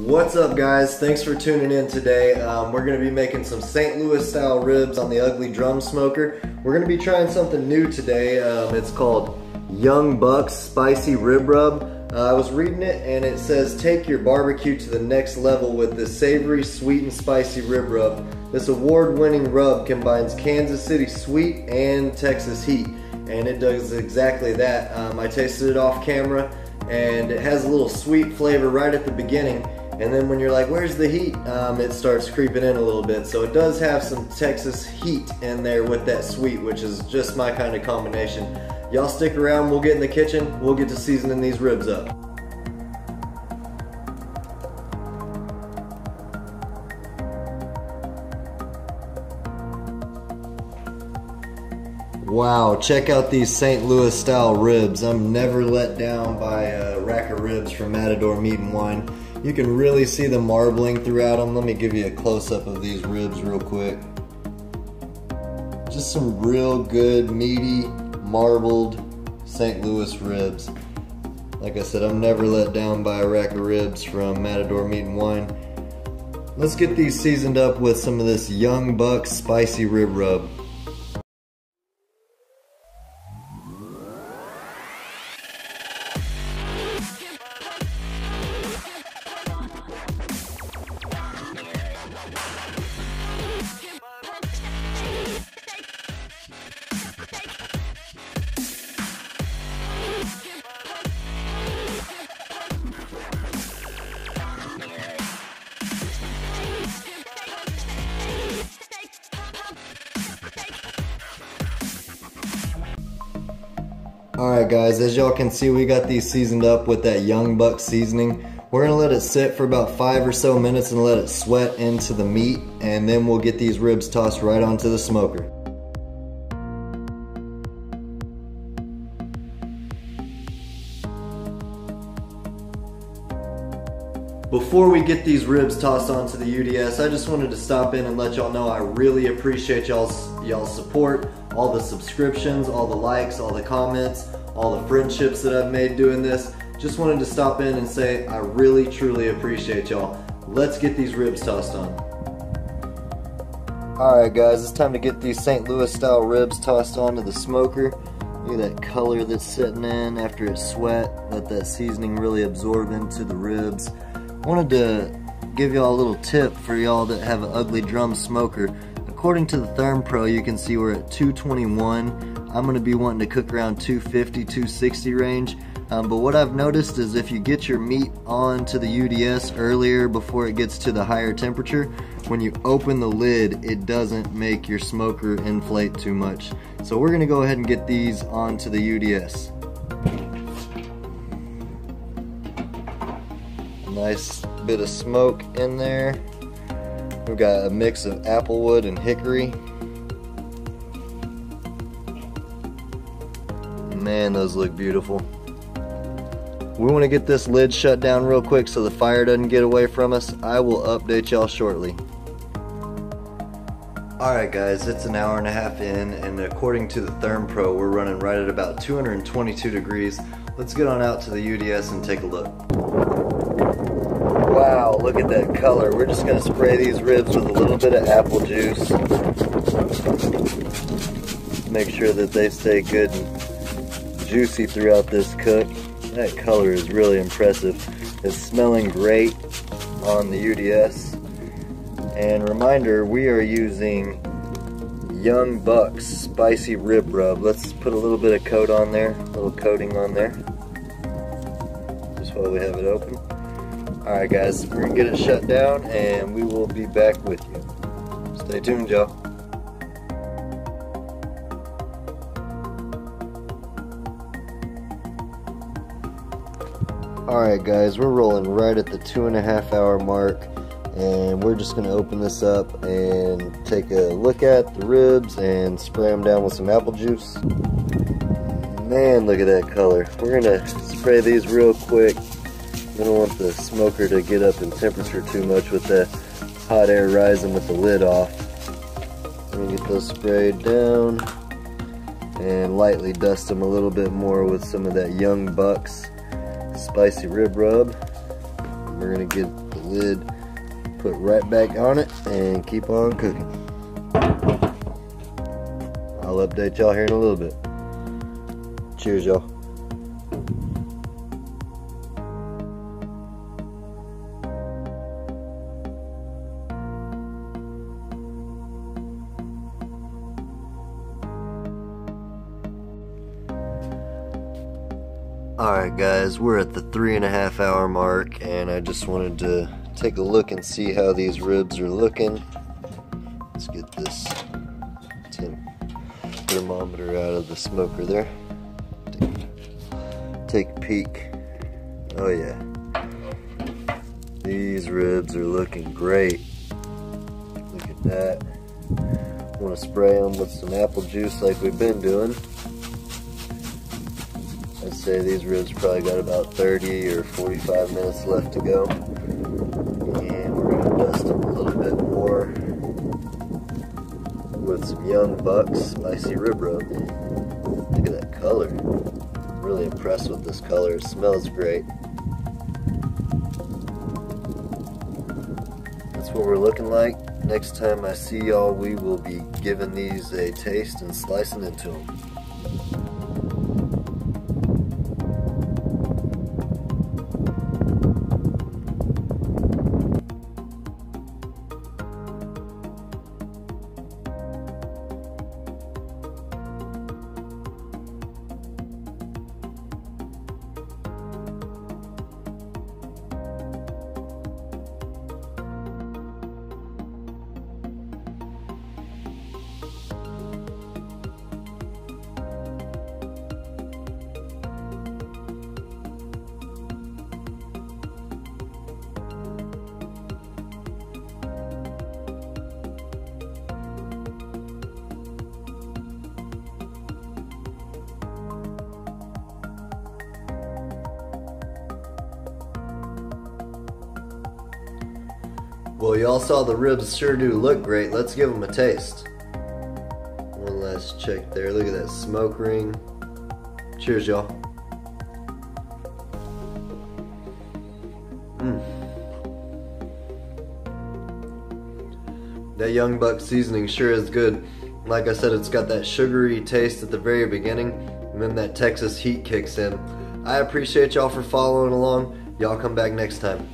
What's up, guys? Thanks for tuning in today. We're going to be making some St. Louis style ribs on the Ugly Drum Smoker. We're going to be trying something new today. It's called Young Buck's Spicy Rib Rub. I was reading it and it says take your barbecue to the next level with this savory, sweet and spicy rib rub. This award-winning rub combines Kansas City sweet and Texas heat, and it does exactly that. I tasted it off camera and it has a little sweet flavor right at the beginning, and then when you're like, where's the heat? It starts creeping in a little bit. So it does have some Texas heat in there with that sweet, which is just my kind of combination. Y'all stick around, we'll get in the kitchen, we'll get to seasoning these ribs up. Wow, check out these St. Louis style ribs. I'm never let down by a rack of ribs from Matador Meat and Wine. You can really see the marbling throughout them. Let me give you a close-up of these ribs real quick. Just some real good, meaty, marbled St. Louis ribs. Like I said, I'm never let down by a rack of ribs from Matador Meat and Wine. Let's get these seasoned up with some of this Young Buck's Spicy Rib Rub. Alright guys, as y'all can see, we got these seasoned up with that Young Buck seasoning. We're going to let it sit for about 5 or so minutes and let it sweat into the meat, and then we'll get these ribs tossed right onto the smoker. Before we get these ribs tossed onto the UDS, I just wanted to stop in and let y'all know I really appreciate y'all's support, all the subscriptions, all the likes, all the comments, all the friendships that I've made doing this. Just wanted to stop in and say I really truly appreciate y'all. Let's get these ribs tossed on. Alright guys, it's time to get these St. Louis style ribs tossed onto the smoker. Look at that color that's sitting in after it's sweat. Let that seasoning really absorb into the ribs. I wanted to give y'all a little tip for y'all that have an Ugly Drum Smoker. According to the Therm Pro, you can see we're at 221. I'm going to be wanting to cook around 250, 260 range. But what I've noticed is if you get your meat onto the UDS earlier before it gets to the higher temperature, when you open the lid, it doesn't make your smoker inflate too much. So we're going to go ahead and get these onto the UDS. Nice bit of smoke in there. We've got a mix of applewood and hickory. Man, those look beautiful. We want to get this lid shut down real quick so the fire doesn't get away from us. I will update y'all shortly. Alright guys, it's an hour and a half in, and according to the Therm Pro, we're running right at about 222 degrees. Let's get on out to the UDS and take a look. Wow, look at that color. We're just going to spray these ribs with a little bit of apple juice. Make sure that they stay good and juicy throughout this cook. That color is really impressive. It's smelling great on the UDS. And reminder, we are using Young Buck's Spicy Rib Rub. Let's put a little bit of coat on there, a little coating on there. Just while we have it open. Alright guys, we're going to get it shut down and we will be back with you. Stay tuned, y'all. Alright guys, we're rolling right at the 2.5 hour mark, and we're just going to open this up and take a look at the ribs and spray them down with some apple juice. Man, look at that color. We're going to spray these real quick. We don't want the smoker to get up in temperature too much with the hot air rising with the lid off. Let me get those sprayed down and lightly dust them a little bit more with some of that Young Buck's Spicy Rib Rub. we're gonna get the lid put right back on it and keep on cooking. I'll update y'all here in a little bit. Cheers, y'all. Alright guys, we're at the 3.5 hour mark, and I just wanted to take a look and see how these ribs are looking. Let's get this thermometer out of the smoker there. Take a peek. Oh yeah. These ribs are looking great. Look at that. Want to spray them with some apple juice like we've been doing. I'd say these ribs probably got about 30 or 45 minutes left to go. And we're going to dust them a little bit more with some Young Bucks spicy rib rub. Look at that color. I'm really impressed with this color. It smells great. That's what we're looking like. Next time I see y'all, we will be giving these a taste and slicing into them. Well, y'all saw the ribs sure do look great. Let's give them a taste. One last check there. Look at that smoke ring. Cheers, y'all. That Young Buck seasoning sure is good. Like I said, it's got that sugary taste at the very beginning, and then that Texas heat kicks in. I appreciate y'all for following along. Y'all come back next time.